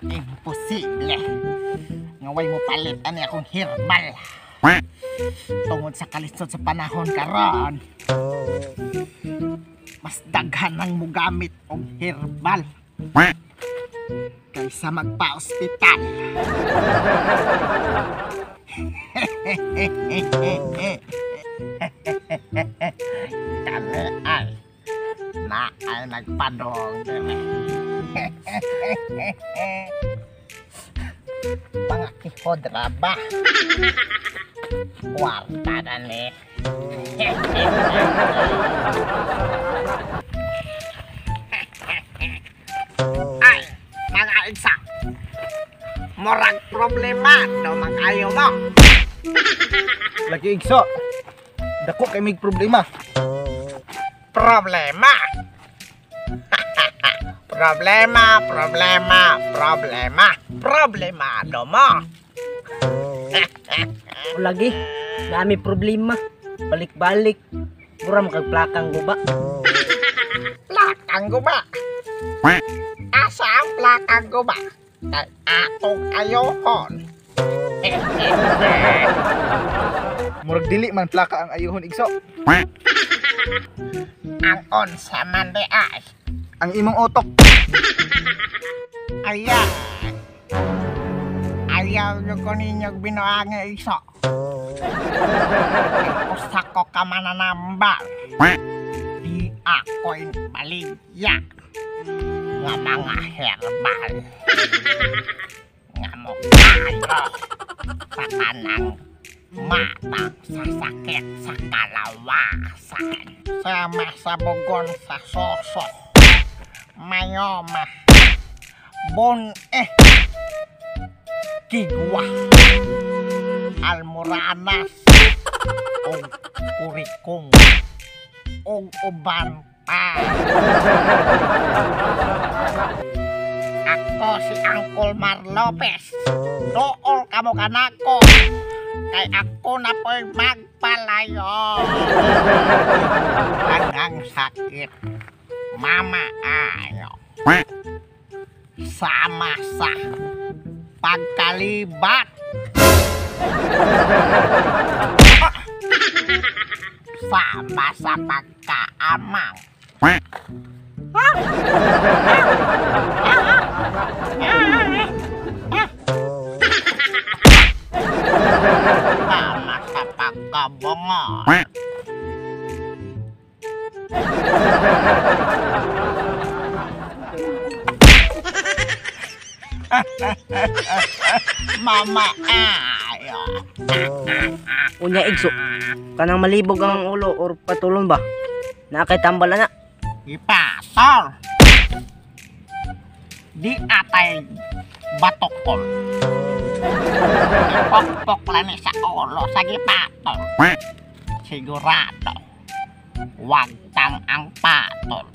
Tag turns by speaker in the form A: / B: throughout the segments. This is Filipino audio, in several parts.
A: Imposible. Ngaway mo palit ani akong herbal. Tungod sa kalisod sa panahon karon. Mas daghan ang mugamit og herbal kaysa magpa-ospital. Kami ay na ay nagpadong dire. Mga kihodra ba? Kwarta na ni. Ay, mga isa. Murag problema daw mag-ayo mo.
B: Lagi igso. Dako kay mig problema.
A: Problema? Problemado mo.
C: O lagi, nami problema. Balik-balik. Mura makagplakang guba.
A: Plakang guba? Asa ang plakang guba? Kay atong ayohon.
B: Murag dili man plaka ang ayuhon igso.
A: Ang onsa man de ay.
B: Ang imong utok.
A: Ayan. Ayaw nyo ko ninyong binuangin iso. Usa ko ka mananambal. Di ako'y baligya nga mga herbal. Nga mo kayo sa kanang matang sa sakit sa kalawasan. Sama sa bugon sa soso. Mayoma. Bon Kigwa, Almoranas, og Kurikong, og uban pa. Ako si Uncle Mar Lopez. Dool kamo kanako. Kay ako na po'y magpalayo. Anang sakit. Mama ayo. Sama sa pagkalibat. Sama sa pagkaamang. Sama sa pagkabungo. Mama ayo.
C: Unya igso. Kanang malibog ang ulo or patulon ba? Nakay tambal na.
A: Ipasol. Di atay batokol. Ipokpok lang sa ulo sa gipatol. Sigurado. Wag tang ang patol.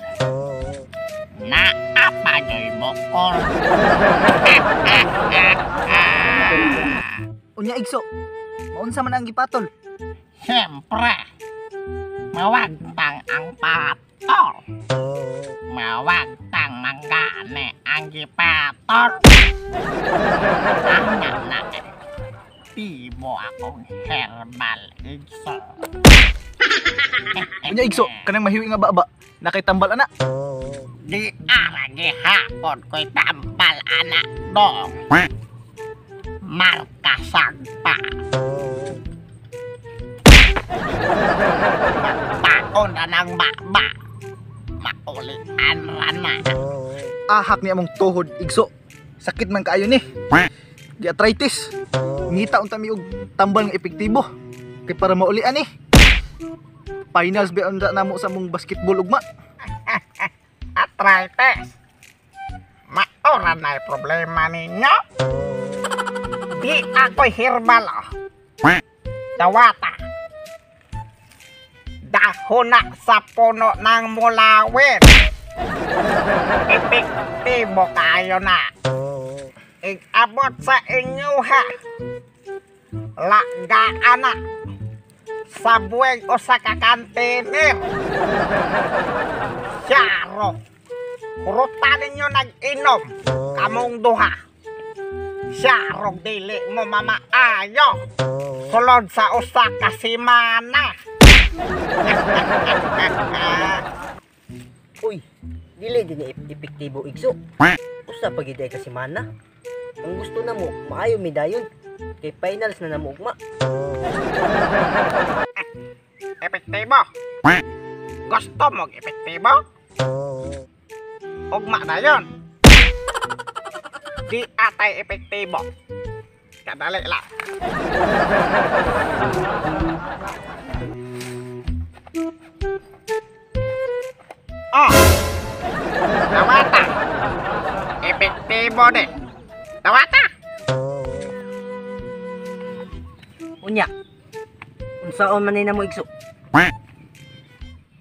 A: Naapagoy bokol.
B: Unya igso. Maunsa man ang gipatol?
A: Siyempre, mawagtang ang patol. Mawagtang manggane ang gipatol. Ang na tibo akong herbal igso.
B: Unya igso, kanang mahiwi nga baba. Nakitambal ana.
A: Di aragi hapon ko'y tambal anak dong. Marka sagpa. Taon na ng baba. Maulian rana.
B: Ahak ni among tuhod igso. Sakit man kaayo ni. Di arthritis. Ngita unta mi og tambal nga epektibo. Kay para maulian ni. Finals ba anda namo sa mong basketball ugma.
A: Arthritis. Maura na problema ninyo. Di ako'y herbal. Dawata. Dahon na sa puno ng mulawin. Epektibo kayo na. Ig-abot sa inyo ha. Lagana sa buweg o sa kakantiner. Syaro. Kurutan ninyo nag-inom. Kamong duha. Syaro dili mo mamaayo. Sulod sa usa ka semana.
C: Uy, dili din epektibo igso. Usa pa gid ay ka semana. Ang gusto na mo, maayo mi dayon. Kay finals na namo ugma.
A: Epektibo. Gusto mo epektibo? Ugma na yun. Di atay epektibo. Kadali lang. Oh, tawata. Epektibo din. Tawata.
C: Unya. Unsaon man ni namo igso?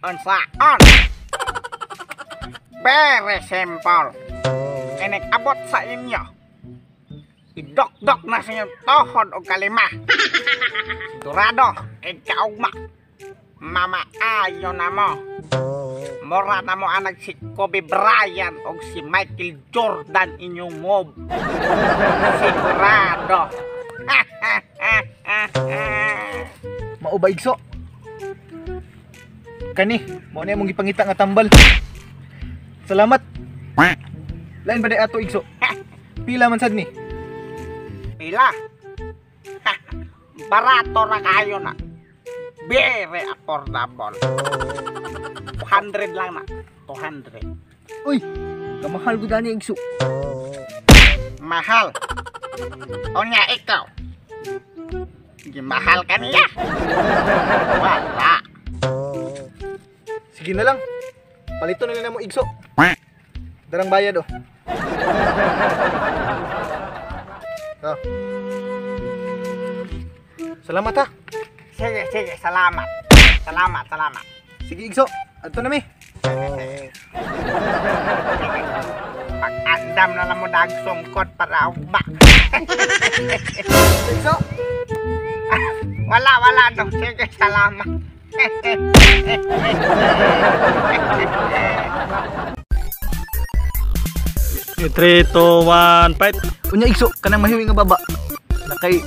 A: Unsaon? Very simple. Abot sa inyo. Idok-dok na sa inyong tohod o kalima. Sigurado, ikaugma. Mamaayo na mo. Mora na mo anak si Kobe Bryant o si Michael Jordan inyong mob. Sigurado.
B: Mao ba igso? Kani, mo na mong ipangita nga tambal. Salamat. Lain ba day ato igso? Pila man sad ni?
A: Pila? Barato na kayo na. Very affordable. 200 lang na. 200.
C: Uy, kamahal gud ani igso.
A: Mahal. O niya ikaw. Mahal ka niya. Wala.
B: Sige na lang. Palito na lang mo igso. Darang bayad oh. Oh. Salamat ha.
A: Sige, salamat. Salamat.
B: Sige igso. Adto na mi.
A: Pag-andam na lang mo na ang sungkot para ugma.
B: Igso.
A: Wala no. Sige, salamat.
D: 3, 2, 1, fight.
B: Unya igso kanang mahiwi nga baba. Nakay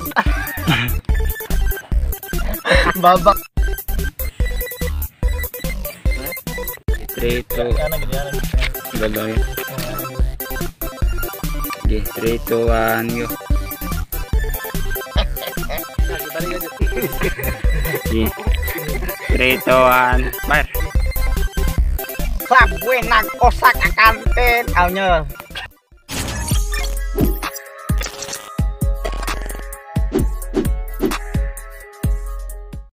B: babak.
D: 3, 2. Gagawin. Okay, 3, 2, 1, go. Okay. 3, 2, 1, fire.
A: Sabwe nag-usak akantin. Aw nyo.